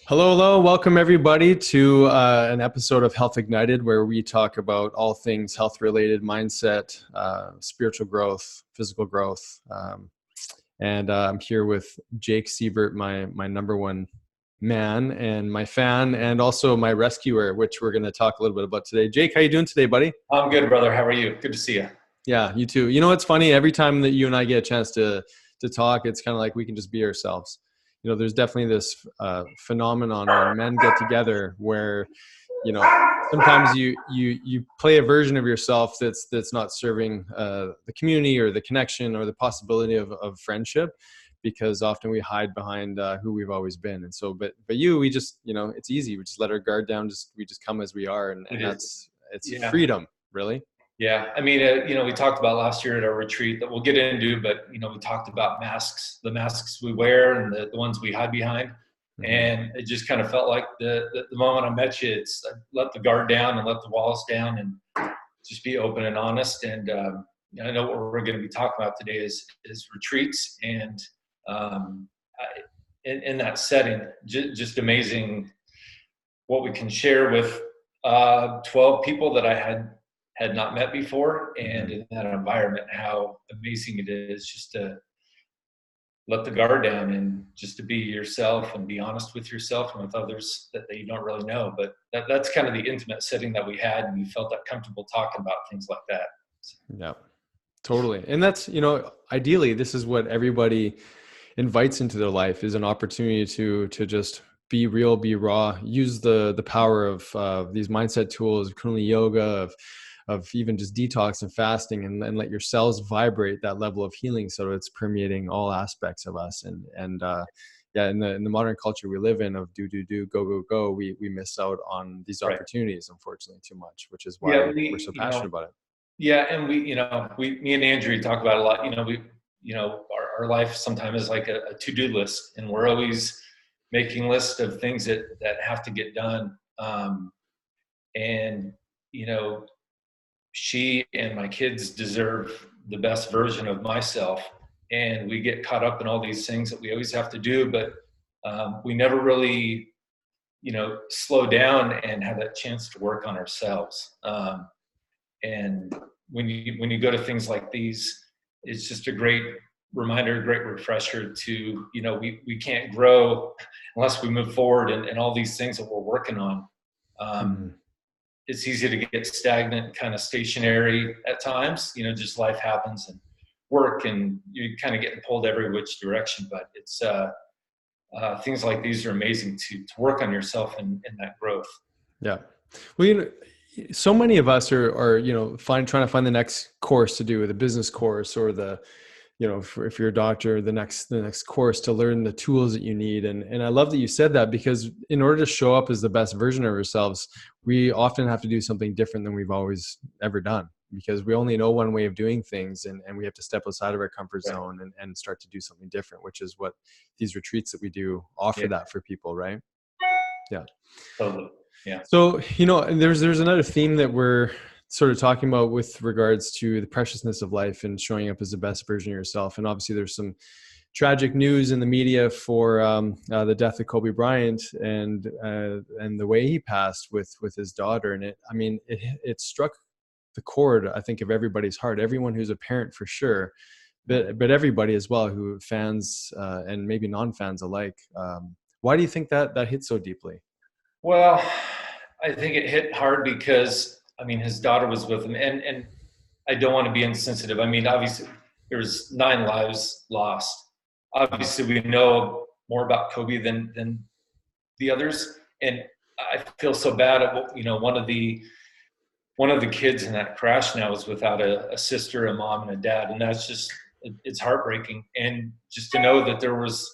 Hello, hello. Welcome everybody to an episode of Health Ignited, where we talk about all things health related, mindset, spiritual growth, physical growth. And I'm here with Jake Siebert, my number one man and my fan, and also my rescuer, which we're going to talk a little bit about today. Jake, how you doing today, buddy? I'm good, brother. How are you? Good to see you. Yeah, you too. You know what's funny? Every time that you and I get a chance to talk, it's kind of like we can just be ourselves. You know, there's definitely this phenomenon when men get together where, you know, sometimes you play a version of yourself that's not serving the community or the connection or the possibility of friendship, because often we hide behind who we've always been. And so, but you, we just, you know, it's easy. We just let our guard down. We just come as we are, and it's Yeah. freedom, really. Yeah. I mean, we talked about last year at our retreat that we'll get into, but, we talked about masks, the masks we wear and the ones we hide behind. Mm-hmm. And it just kind of felt like the moment I met you, it's let the guard down and let the walls down and just be open and honest. And I know what we're going to be talking about today is retreats. And in that setting, just amazing what we can share with 12 people that I had not met before, and in that environment, how amazing it is just to let the guard down and just to be yourself and be honest with yourself and with others that you don't really know. But that's kind of the intimate setting that we had, and we felt that comfortable talking about things like that. Yeah, totally. And that's, you know, ideally, this is what everybody invites into their life, is an opportunity to just be real, be raw, use the power of these mindset tools, Kundalini yoga, of even just detox and fasting, and let your cells vibrate that level of healing so it's permeating all aspects of us. And yeah, in the modern culture we live in of do, go, go, go, we miss out on these Right. opportunities, unfortunately, too much, which is Yeah, why we're so passionate about it. Yeah, and me and Andrew talk about it a lot. Our life sometimes is like a to-do list, and we're always making lists of things that have to get done. And you know, she and my kids deserve the best version of myself, and we get caught up in all these things that we always have to do, but we never really, slow down and have that chance to work on ourselves. And when you go to things like these, it's just a great reminder, a great refresher to, we can't grow unless we move forward and all these things that we're working on. Mm-hmm. It's easy to get stagnant, kind of stationary at times, just life happens and work, and you kind of getting pulled every which direction. But it's things like these are amazing to work on yourself and that growth. Yeah. Well, so many of us are trying to find the next course to do, the business course, or the, if you're a doctor, the next course to learn the tools that you need. And I love that you said that, because in order to show up as the best version of ourselves, we often have to do something different than we've always ever done, because we only know one way of doing things, and we have to step outside of our comfort zone and start to do something different, which is what these retreats that we do offer, that for people, right? Yeah. Totally. Yeah. So, there's another theme that we're sort of talking about with regards to the preciousness of life and showing up as the best version of yourself. And obviously there's some tragic news in the media for the death of Kobe Bryant and the way he passed with his daughter. And it struck the chord, I think, of everybody's heart, everyone who's a parent for sure, but everybody as well, who fans and maybe non-fans alike. Why do you think that hit so deeply? Well, I think it hit hard because, his daughter was with him, and I don't want to be insensitive. Obviously, there's 9 lives lost. Obviously, we know more about Kobe than the others, and I feel so bad at one of the kids in that crash now is without a sister, a mom, and a dad, and that's just, it's heartbreaking. And just to know that there was,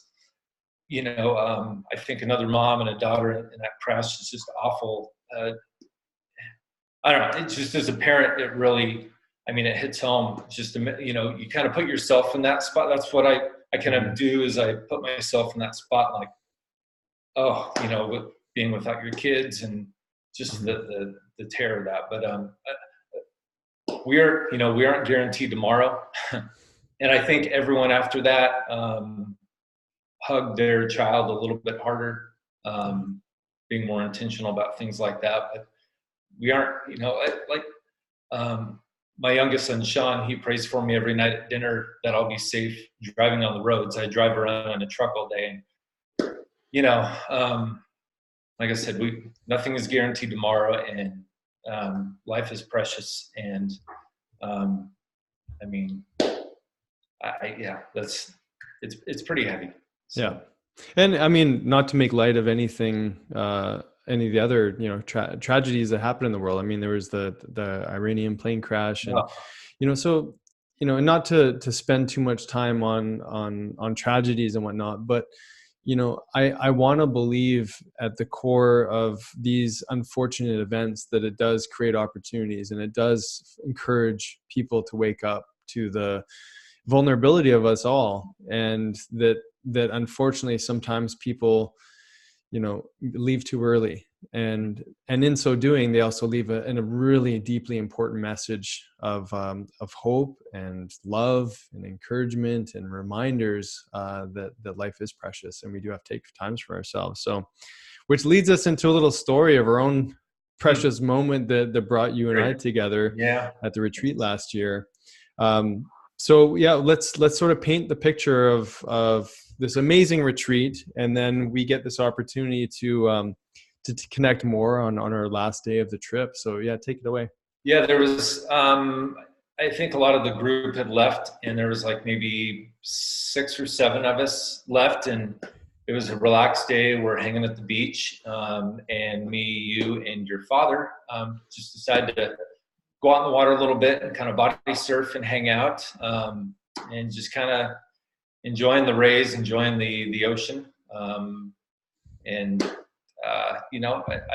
I think another mom and a daughter in that crash is just awful. I don't know. It's just, as a parent, it really, it hits home. It's just, you kind of put yourself in that spot. That's what I kind of do, is I put myself in that spot, like, with being without your kids and just the terror of that. But we aren't guaranteed tomorrow. And I think everyone after that hugged their child a little bit harder. being more intentional about things like that. But we aren't, my youngest son, Sean, he prays for me every night at dinner that I'll be safe driving on the roads. I drive around in a truck all day. And, like I said, nothing is guaranteed tomorrow, and life is precious. And it's pretty heavy. So. Yeah. And I mean, not to make light of anything, any of the other, tragedies that happen in the world. I mean, there was the Iranian plane crash, and, so, not to spend too much time on tragedies and whatnot, but, I want to believe at the core of these unfortunate events that it does create opportunities, and it does encourage people to wake up to the vulnerability of us all, and that unfortunately sometimes people leave too early, and in so doing they also leave a really deeply important message of hope and love and encouragement and reminders that life is precious, and we do have to take times for ourselves. So, which leads us into a little story of our own precious moment that brought you and I together at the retreat last year. So yeah, let's sort of paint the picture of this amazing retreat, and then we get this opportunity to connect more on our last day of the trip. So yeah, take it away. Yeah, there was I think a lot of the group had left, and there was like maybe 6 or 7 of us left, and it was a relaxed day. We're hanging at the beach, and me, you, and your father just decided to go out in the water a little bit and kind of body surf and hang out, and just kind of enjoying the rays, enjoying the ocean. I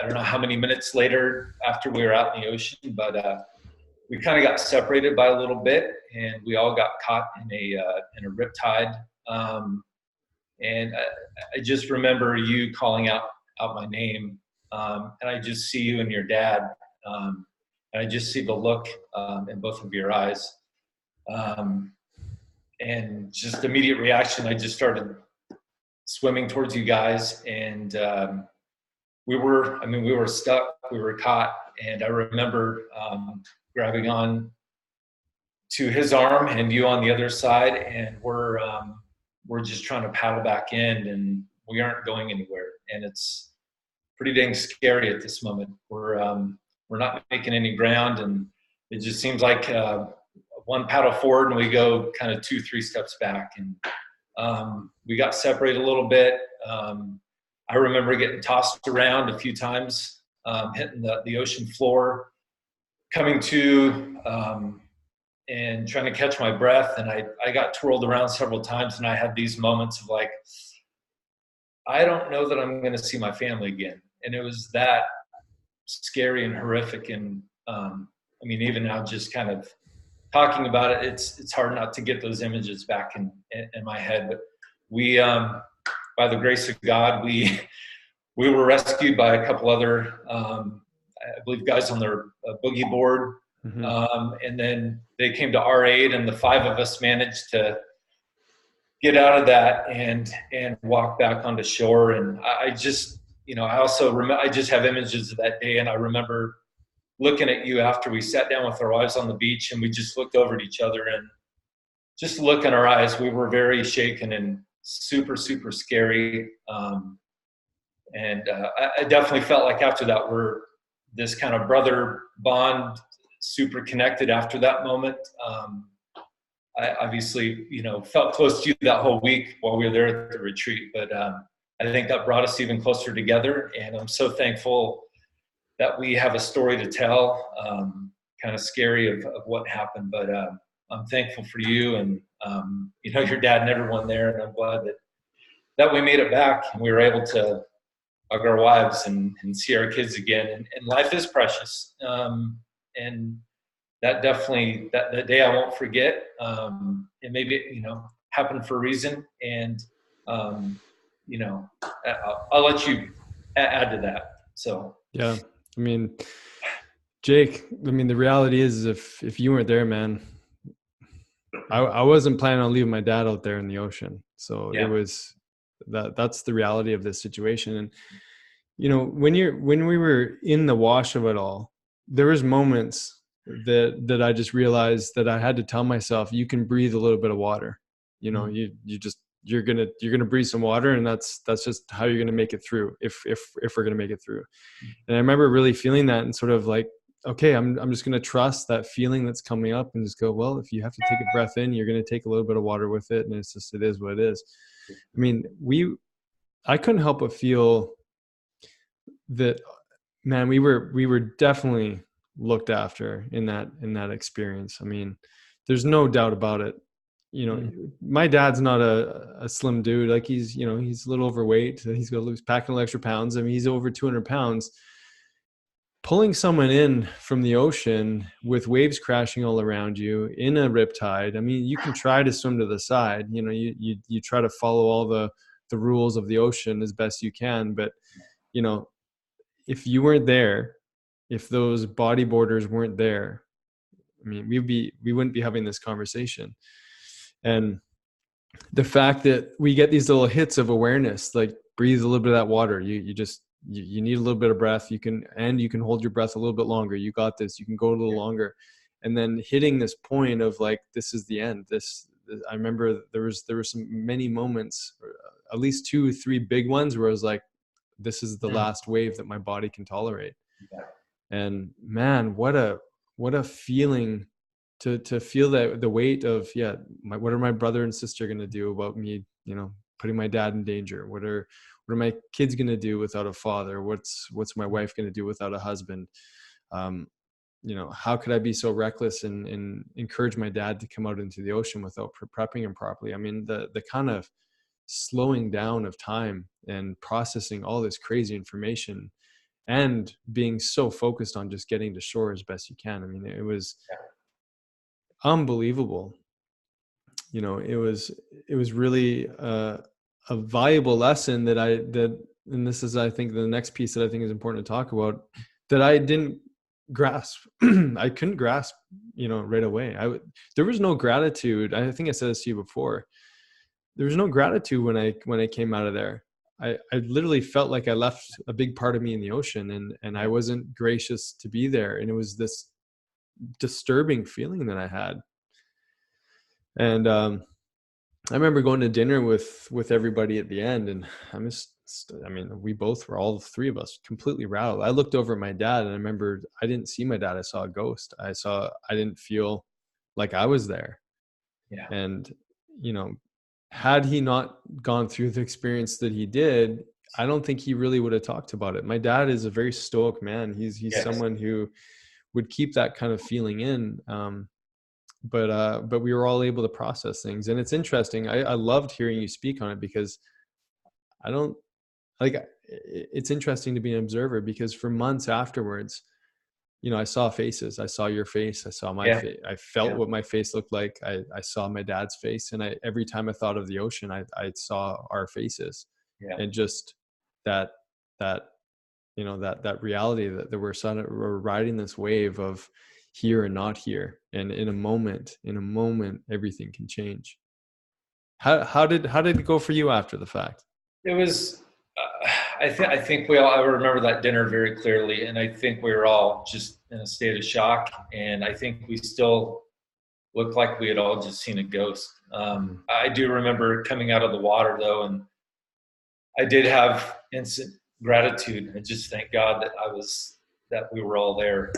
don't know how many minutes later after we were out in the ocean, but we kind of got separated by a little bit, and we all got caught in a riptide. And I just remember you calling out my name, and I just see you and your dad. And I just see the look in both of your eyes. And just immediate reaction, I just started swimming towards you guys. And we were stuck, we were caught. And I remember grabbing on to his arm and you on the other side. And we're just trying to paddle back in, and we aren't going anywhere. And it's pretty dang scary at this moment. We're not making any ground, and it just seems like one paddle forward and we go kind of 2-3 steps back, and we got separated a little bit. I remember getting tossed around a few times, hitting the ocean floor, coming to and trying to catch my breath, and I got twirled around several times, and I had these moments of like, I don't know that I'm going to see my family again. And it was that scary and horrific. And even now, just kind of talking about it, it's hard not to get those images back in my head. But we, by the grace of God, we were rescued by a couple other, I believe, guys on their boogie board. Mm-hmm. And then they came to our aid, and the 5 of us managed to get out of that and walk back onto shore. And I just, I also remember, I just have images of that day, and I remember looking at you after we sat down with our wives on the beach, and we just looked over at each other, and just the look in our eyes, we were very shaken and super, super scary. I definitely felt like after that, we're this kind of brother bond, super connected after that moment. I obviously, felt close to you that whole week while we were there at the retreat, but I think that brought us even closer together. And I'm so thankful that we have a story to tell, kind of scary of what happened, but I'm thankful for you and, your dad and everyone there. And I'm glad that we made it back and we were able to hug our wives and see our kids again. And life is precious. And that definitely, that day I won't forget. And maybe it, happened for a reason. And, I'll let you add to that. So, yeah, Jake, the reality is if you weren't there, man, I wasn't planning on leaving my dad out there in the ocean. So yeah. that's the reality of this situation. And, when we were in the wash of it all, there was moments that I just realized that I had to tell myself, you can breathe a little bit of water. You're gonna breathe some water, and that's just how you're gonna make it through, if we're gonna make it through. And I remember really feeling that, and sort of like, okay, I'm just gonna trust that feeling that's coming up, and just go, well, if you have to take a breath in, you're gonna take a little bit of water with it, and it is what it is. I mean, I couldn't help but feel that, man, we were definitely looked after in that experience. I mean, there's no doubt about it. My dad's not a slim dude. Like, he's a little overweight. He's got to lose, packing a little extra pounds. I mean, he's over 200 pounds. Pulling someone in from the ocean with waves crashing all around you in a riptide. I mean, you can try to swim to the side. You try to follow all the rules of the ocean as best you can. But, if you weren't there, if those bodyboarders weren't there, I mean, we wouldn't be having this conversation. And the fact that we get these little hits of awareness, like breathe a little bit of that water. You need a little bit of breath. You can hold your breath a little bit longer. You got this. You can go a little longer. And then hitting this point of like, this is the end. I remember there was many moments, at least 2 or 3 big ones, where I was like, this is the last wave that my body can tolerate. Yeah. And man, what a feeling to feel that the weight of, what are my brother and sister going to do about me, putting my dad in danger? What are my kids going to do without a father? What's my wife going to do without a husband? How could I be so reckless and encourage my dad to come out into the ocean without prepping him properly? I mean, the kind of slowing down of time and processing all this crazy information and being so focused on just getting to shore as best you can. I mean, it was unbelievable. It was really a valuable lesson and this is, I think, the next piece that I think is important to talk about, that I didn't grasp. I couldn't grasp, right away. There was no gratitude. I think I said this to you before. There was no gratitude when I came out of there. I literally felt like I left a big part of me in the ocean, and I wasn't gracious to be there. And it was this disturbing feeling that I had. And I remember going to dinner with everybody at the end, and we both were, all 3 of us, completely rattled. I looked over at my dad, and I remember I didn't see my dad. I saw a ghost. I didn't feel like I was there. Yeah. And, had he not gone through the experience that he did, I don't think he really would have talked about it. My dad is a very stoic man. He's yes. someone who would keep that kind of feeling in. But we were all able to process things. And it's interesting. I loved hearing you speak on it, because it's interesting to be an observer, because for months afterwards, I saw faces. I saw your face. I saw my face. I felt what my face looked like. I saw my dad's face. And every time I thought of the ocean, I saw our faces. Yeah. And just that reality that we're riding this wave of here and not here. And in a moment, everything can change. How did it go for you after the fact? It was, I think I remember that dinner very clearly, and I think we were all just in a state of shock, and I think we still looked like we had all just seen a ghost. I do remember coming out of the water though, and I did have instant gratitude, and just thank God that we were all there.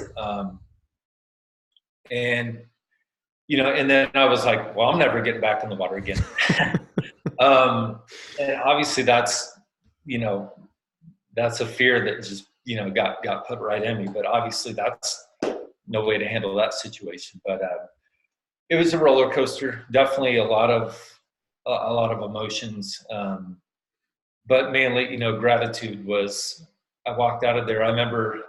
And then I was like, well, I'm never getting back in the water again. And obviously that's a fear that just, got put right in me, but obviously that's no way to handle that situation. But it was a roller coaster, definitely a lot of emotions. But mainly, gratitude was, I walked out of there. I remember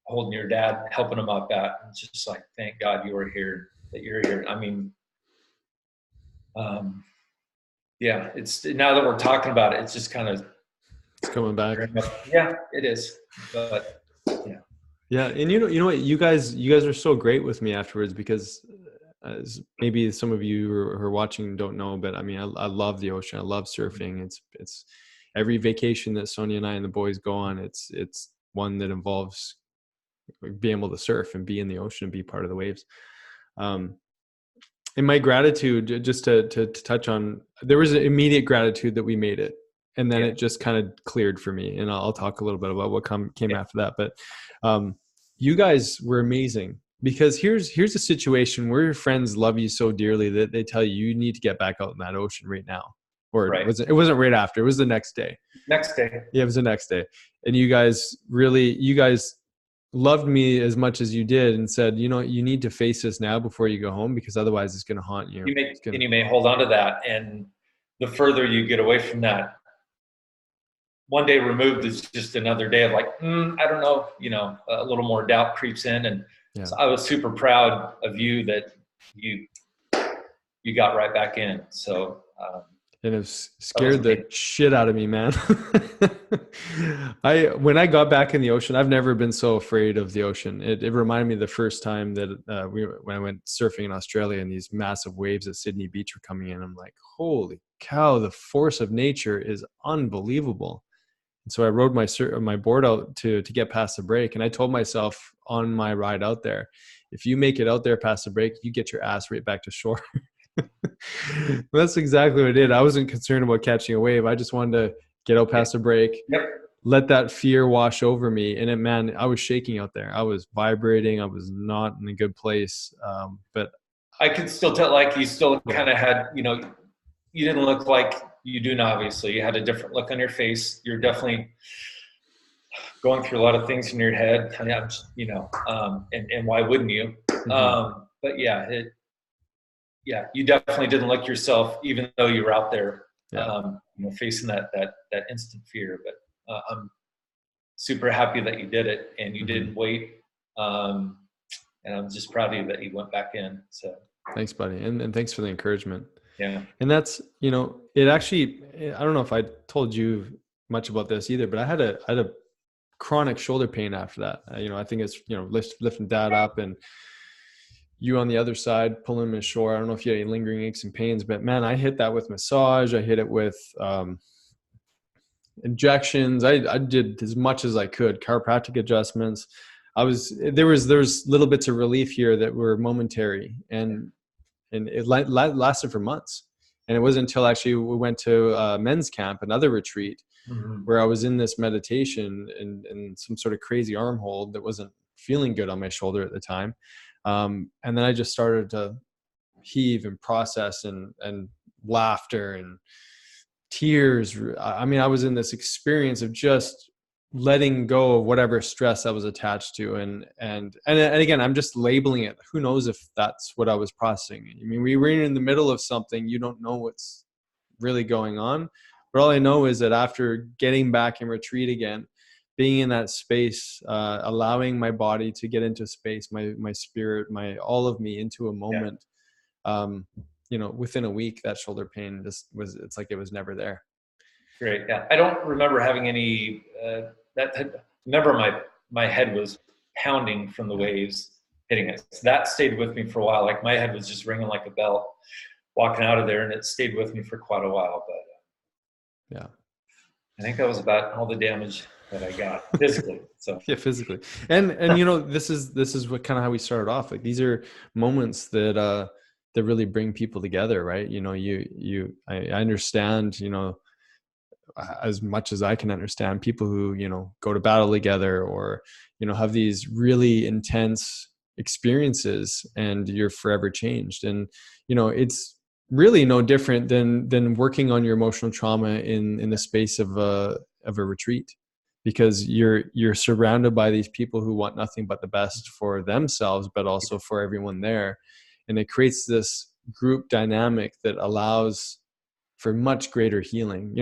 holding your dad, helping him up just like, thank God you were here, that you're here. I mean, it's, now that we're talking about it, it's just kind of, it's coming back. Yeah, it is. But yeah. Yeah. And you know what, you guys are so great with me afterwards, because as maybe some of you who are watching don't know, but I mean, I love the ocean. I love surfing. It's every vacation that Sonia and I and the boys go on, it's one that involves being able to surf and be in the ocean and be part of the waves. And my gratitude, just to touch on, there was an immediate gratitude that we made it. And then it just kind of cleared for me. And I'll talk a little bit about what came after that. But you guys were amazing, because here's a situation where your friends love you so dearly that they tell you, you need to get back out in that ocean right now. Or it wasn't right after, it was the next day. Next day. Yeah, it was the next day. And you guys loved me as much as you did and said, you need to face this now before you go home, because otherwise it's going to haunt you. You may hold on to that. And the further you get away from that, one day removed is just another day of like, I don't know, a little more doubt creeps in. And so I was super proud of you that you got right back in. So, and it scared the shit out of me, man. When I got back in the ocean, I've never been so afraid of the ocean. It reminded me of the first time that when I went surfing in Australia and these massive waves at Sydney Beach were coming in. I'm like, holy cow, the force of nature is unbelievable. And so I rode my board out to get past the break. And I told myself on my ride out there, if you make it out there past the break, you get your ass right back to shore. That's exactly what I did. I wasn't concerned about catching a wave. I just wanted to get out past the break, let that fear wash over me. And man, I was shaking out there. I was vibrating. I was not in a good place. But I could still tell, like, you still kind of had, you didn't look like you do now, obviously. You had a different look on your face. You're definitely going through a lot of things in your head, and why wouldn't you? But you definitely didn't look yourself, even though you were out there, facing that instant fear. But I'm super happy that you did it and you didn't wait. And I'm just proud of you that you went back in. So thanks, buddy, and thanks for the encouragement. Yeah. And that's, it actually, I don't know if I told you much about this either, but I had a chronic shoulder pain after that. I think it's, lifting Dad up and you on the other side pulling him ashore. I don't know if you had any lingering aches and pains, but man, I hit that with massage. I hit it with injections. I did as much as I could, chiropractic adjustments. There was little bits of relief here that were momentary, and it lasted for months. And it wasn't until actually we went to men's camp, another retreat, where I was in this meditation and some sort of crazy arm hold that wasn't feeling good on my shoulder at the time. And then I just started to heave and process and laughter and tears. I mean, I was in this experience of just letting go of whatever stress I was attached to. And again, I'm just labeling it. Who knows if that's what I was processing? I mean, we were in the middle of something. You don't know what's really going on. But all I know is that after getting back in retreat again, being in that space, allowing my body to get into space, my spirit, all of me into a moment, within a week, that shoulder pain it's like it was never there. Great. Yeah. I don't remember having any, remember my head was pounding from the waves hitting it. So that stayed with me for a while. Like my head was just ringing like a bell walking out of there, and it stayed with me for quite a while. But I think that was about all the damage that I got physically. So yeah, physically. And this is what kind of how we started off. Like these are moments that really bring people together, right? I understand, as much as I can understand people who, go to battle together or, have these really intense experiences and you're forever changed. And, it's really no different than working on your emotional trauma in the space of a retreat, because you're surrounded by these people who want nothing but the best for themselves, but also for everyone there. And it creates this group dynamic that allows for much greater healing,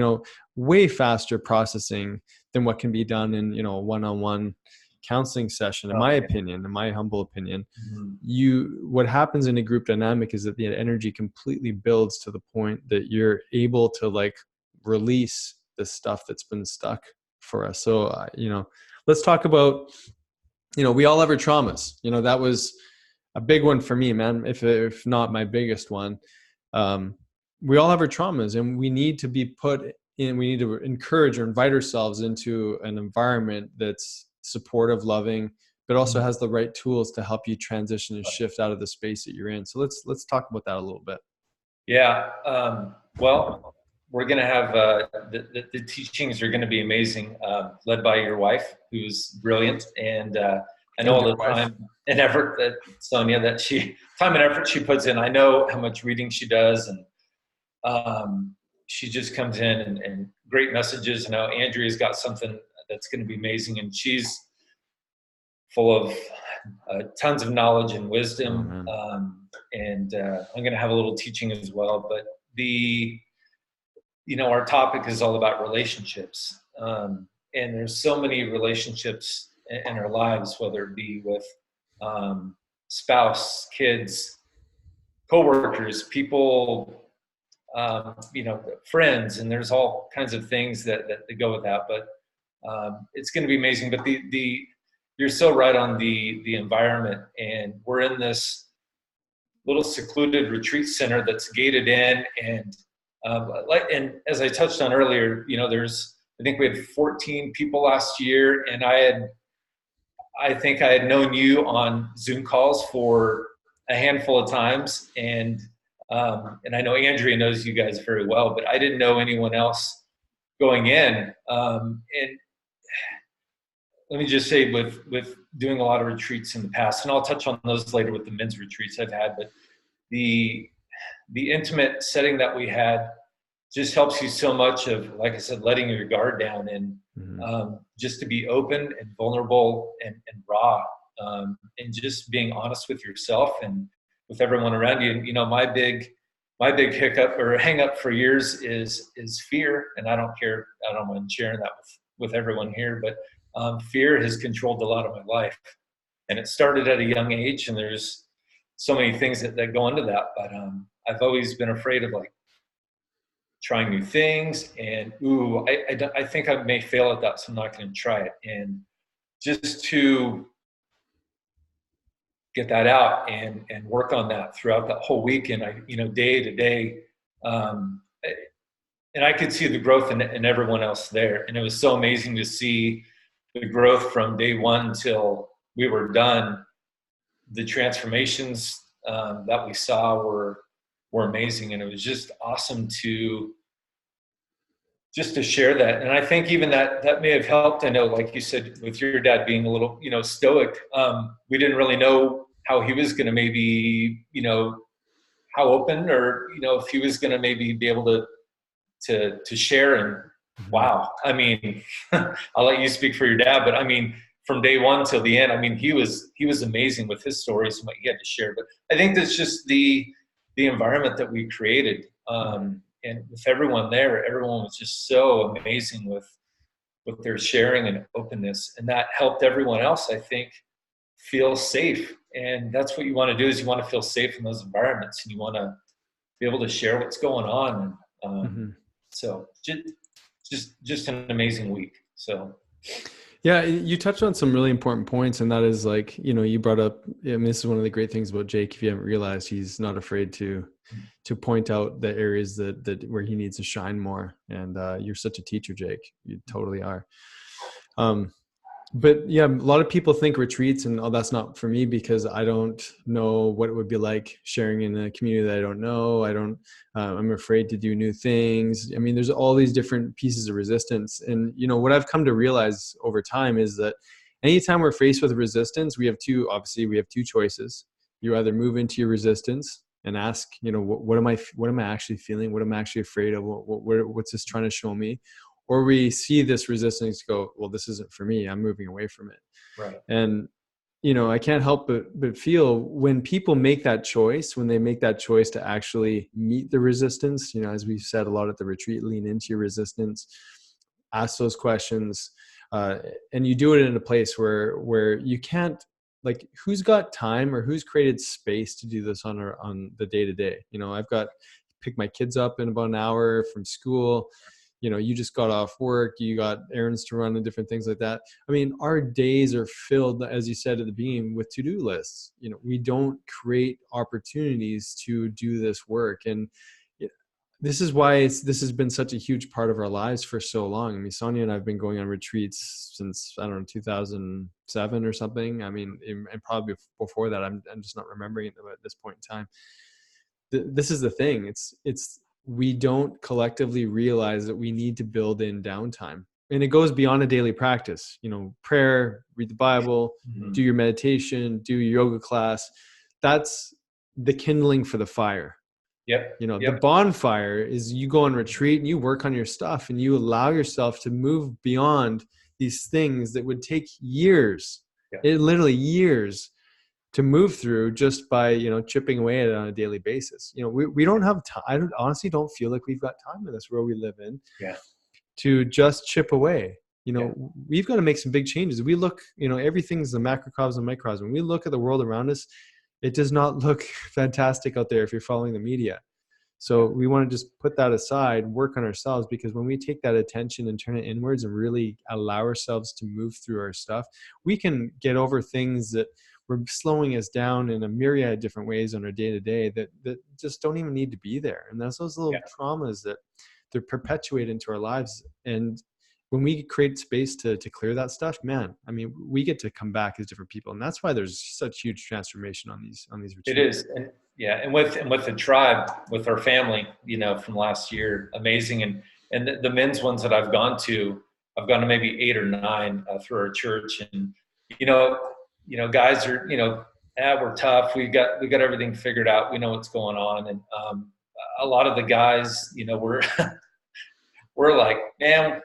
way faster processing than what can be done in, a one-on-one counseling session, in my humble opinion. What happens in a group dynamic is that the energy completely builds to the point that you're able to release the stuff that's been stuck for us. So, let's talk about, we all have our traumas. That was a big one for me, man, if not my biggest one. Um, we all have our traumas, and we need to be put in, we need to encourage or invite ourselves into an environment that's supportive, loving, but also has the right tools to help you transition and shift out of the space that you're in. So let's talk about that a little bit. Yeah. Well, we're going to have the teachings are going to be amazing, led by your wife, who's brilliant. And I know And all your the wife. time and effort that Sonia, time and effort she puts in. I know how much reading she does. And she just comes in and great messages. Now, Andrea's got something that's going to be amazing. And she's full of tons of knowledge and wisdom. Oh, And I'm going to have a little teaching as well. But our topic is all about relationships. And there's so many relationships in our lives, whether it be with spouse, kids, coworkers, people, friends, and there's all kinds of things that go with that. But it's going to be amazing. But you're so right on the environment, and we're in this little secluded retreat center that's gated in, and and as I touched on earlier, I think we had 14 people last year, and I think I had known you on Zoom calls for a handful of times, and I know Andrea knows you guys very well, but I didn't know anyone else going in. And let me just say, with doing a lot of retreats in the past, and I'll touch on those later with the men's retreats I've had, but the intimate setting that we had just helps you so much of, like I said, letting your guard down and just to be open and vulnerable and raw, and just being honest with yourself and with everyone around you. And, my big hiccup or hang up for years is fear. And I don't care. I don't mind sharing that with everyone here, but fear has controlled a lot of my life, and it started at a young age, and there's so many things that go into that. But I've always been afraid of trying new things, and I think I may fail at that, so I'm not going to try it. And just to get that out and work on that throughout that whole week, and day to day, and I could see the growth in everyone else there, and it was so amazing to see the growth from day one till we were done. The transformations that we saw were amazing, and it was just awesome to share that. And I think even that may have helped. I know, like you said, with your dad being a little, stoic, we didn't really know how he was going to maybe, how open, or, if he was going to maybe be able to share. And wow, I mean, I'll let you speak for your dad, but I mean, from day one till the end, I mean, he was amazing with his stories and what he had to share. But I think that's just the environment that we created. And with everyone there, everyone was just so amazing with their sharing and openness. And that helped everyone else, I think, feel safe. And that's what you want to do, is you want to feel safe in those environments, and you want to be able to share what's going on. So just an amazing week. So. Yeah, you touched on some really important points, and that is you brought up, I mean, this is one of the great things about Jake. If you haven't realized, he's not afraid to point out the areas that where he needs to shine more. And you're such a teacher, Jake. You totally are. But yeah, a lot of people think retreats and that's not for me, because I don't know what it would be like sharing in a community that I don't know. I'm afraid to do new things. I mean, there's all these different pieces of resistance. And, what I've come to realize over time is that anytime we're faced with resistance, we have two choices. You either move into your resistance and ask, what am I actually feeling? What am I actually afraid of? What's this trying to show me? Or we see this resistance, go, well, this isn't for me. I'm moving away from it. Right. And, I can't help but feel when people make that choice, when they make that choice to actually meet the resistance, as we've said a lot at the retreat, lean into your resistance, ask those questions, and you do it in a place where you can't, who's got time or who's created space to do this on the day to day? I've got pick my kids up in about an hour from school. you know, you just got off work, you got errands to run and different things like that. I mean, our days are filled, as you said at the beginning, with to-do lists. You know, we don't create opportunities to do this work. And this is why this has been such a huge part of our lives for so long. I mean, Sonia and I have been going on retreats since, I don't know, 2007 or something. I mean, and probably before that, I'm just not remembering it at this point in time. This is the thing. We don't collectively realize that we need to build in downtime. And it goes beyond a daily practice, you know, prayer, read the Bible, do your meditation, do your yoga class. That's the kindling for the fire. Yep. You know, the bonfire is you go on retreat and you work on your stuff and you allow yourself to move beyond these things that would take years, literally years to move through just by, you know, chipping away at it on a daily basis. You know, we don't have time. I honestly don't feel like we've got time in this world we live in to just chip away. You know, we've got to make some big changes. We look, you know, everything's the macrocosm and microcosm. When we look at the world around us, it does not look fantastic out there if you're following the media. So we want to just put that aside, work on ourselves, because when we take that attention and turn it inwards and really allow ourselves to move through our stuff, we can get over things that were slowing us down in a myriad of different ways on our day-to-day that just don't even need to be there. And that's those little traumas that they're perpetuated into our lives. And when we create space to clear that stuff, man, I mean, we get to come back as different people. And that's why there's such huge transformation on these retreats. It is. And with the tribe, with our family, you know, from last year, amazing. And the men's ones that I've gone to maybe 8 or 9 through our church. And, you know, guys are, you know, we're tough. We got everything figured out. We know what's going on. And a lot of the guys, you know, we're like, man,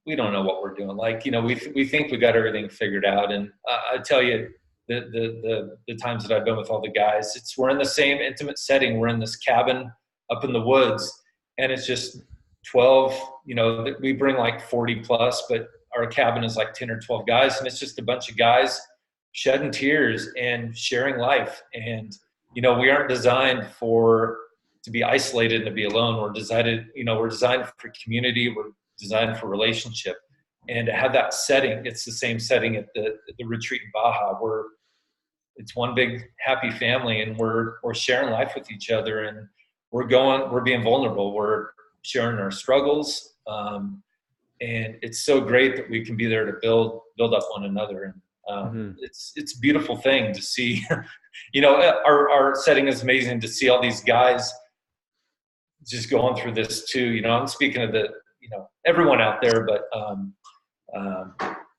we don't know what we're doing. Like, you know, we think we got everything figured out. And I tell you, the times that I've been with all the guys, we're in the same intimate setting. We're in this cabin up in the woods, and it's just 12, you know, we bring like 40 plus, but our cabin is like 10 or 12 guys. And it's just a bunch of guys shedding tears and sharing life. And, you know, we aren't designed to be isolated and to be alone. We're designed for community. We're designed for relationship. And to have that setting, it's the same setting at the retreat in Baja, where it's one big happy family, and we're sharing life with each other, and we're being vulnerable. We're sharing our struggles. And it's so great that we can be there to build up one another. And it's a beautiful thing to see. You know, our setting is amazing to see all these guys just going through this too. You know, I'm speaking of everyone out there, but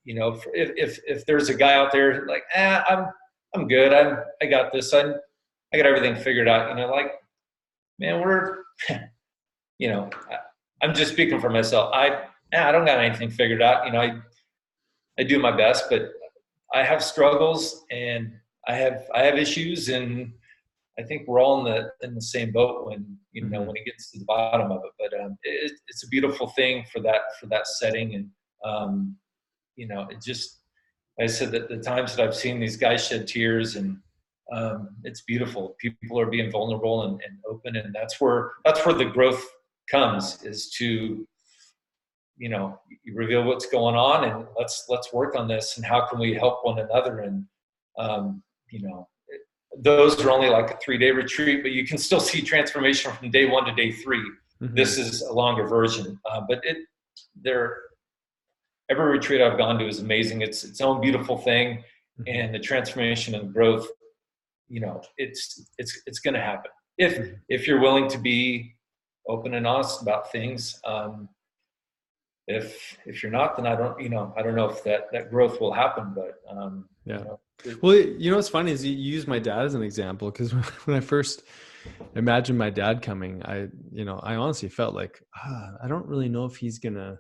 you know, if there's a guy out there like, I'm good. I got this. I got everything figured out. You know, like, man, you know, I'm just speaking for myself. I don't got anything figured out. You know, I do my best, but I have struggles and I have issues, and I think we're all in the same boat when, you know, when it gets to the bottom of it. But it's a beautiful thing for that setting. And you know, it just, I said that the times that I've seen these guys shed tears, and it's beautiful. People are being vulnerable and open, and that's where the growth comes, is to, you know, you reveal what's going on, and let's work on this, and how can we help one another. And you know, those are only like a 3-day retreat, but you can still see transformation from day 1 to day 3. This is a longer version, but every retreat I've gone to is amazing. It's its own beautiful thing, and the transformation and growth, you know, it's going to happen if you're willing to be open and honest about things. If you're not, then I don't know if that growth will happen. But you know, well, you know what's funny is you use my dad as an example, because when I first imagined my dad coming, I honestly felt like I don't really know if he's gonna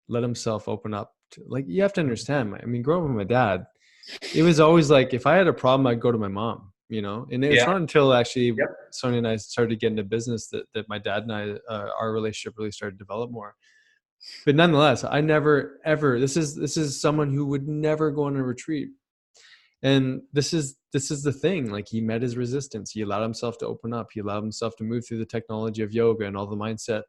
let himself open up to, like, you have to understand, I mean, growing up with my dad, it was always like, if I had a problem, I'd go to my mom, you know. And it's not until actually Sonia and I started to get into business that my dad and I, our relationship really started to develop more. But nonetheless, I never ever, this is someone who would never go on a retreat. And this is the thing, like, he met his resistance. He allowed himself to open up. He allowed himself to move through the technology of yoga and all the mindset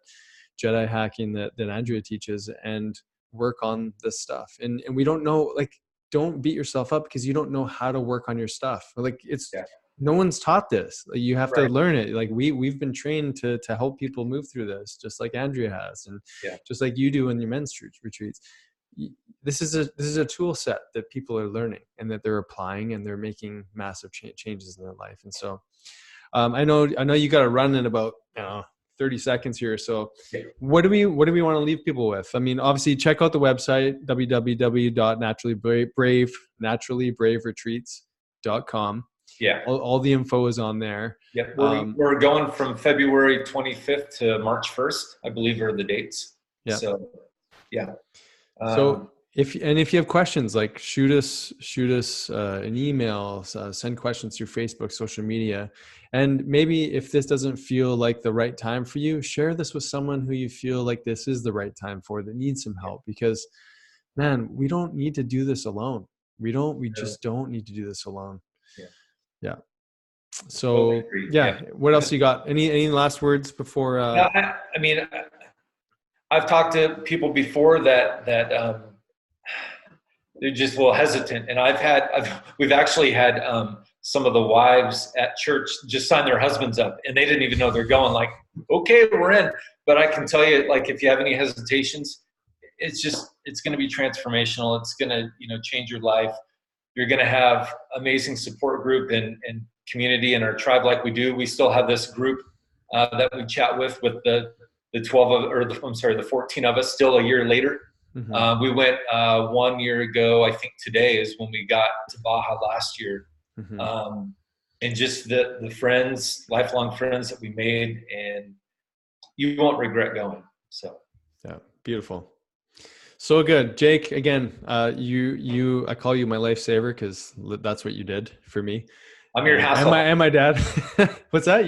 Jedi hacking that Andrea teaches, and work on this stuff. And we don't know, like, don't beat yourself up because you don't know how to work on your stuff. Like, it's, Yeah. no one's taught this. Like, you have to Right. learn it. Like, we've been trained to help people move through this, just like Andrea has, and Yeah. just like you do in your men's retreats. This is a tool set that people are learning, and that they're applying, and they're making massive changes in their life. And so I know you got to run in about 30 seconds here. So what do we want to leave people with? I mean, obviously check out the website, www.naturallybraveretreats.com. Yeah. All the info is on there. Yep. We're going from February 25th to March 1st, I believe, are the dates. Yeah. So, yeah. So if you have questions, like shoot us an email, send questions through Facebook, social media. And maybe if this doesn't feel like the right time for you, share this with someone who you feel like this is the right time for, that needs some help. Because, man, we don't need to do this alone. We just don't need to do this alone. Yeah. So yeah. What else you got? Any last words before? I mean, I've talked to people before that they're just a little hesitant, and we've actually had some of the wives at church just sign their husbands up, and they didn't even know they're going. Like, okay, we're in. But I can tell you, like, if you have any hesitations, it's going to be transformational. It's going to change your life. You're going to have amazing support group and community in our tribe, like we do. We still have this group that we chat with the 14 of us still a year later. Mm-hmm. We went 1 year ago. I think today is when we got to Baja last year. Mm-hmm. And just the friends, lifelong friends that we made, and you won't regret going. So yeah, beautiful. So good. Jake, again, I call you my lifesaver because that's what you did for me. I'm your Hasselhoff. And my dad. What's that?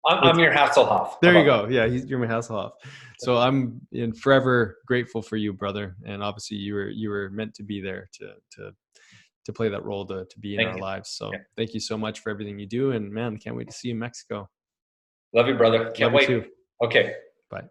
I'm your Hasselhoff. There you go. Yeah, you're my Hasselhoff. So I'm forever grateful for you, brother. And obviously you were meant to be there to play that role, to be in our lives. So thank you so much for everything you do. And man, can't wait to see you in Mexico. Love you, brother. Can't wait. Too. Okay. Bye.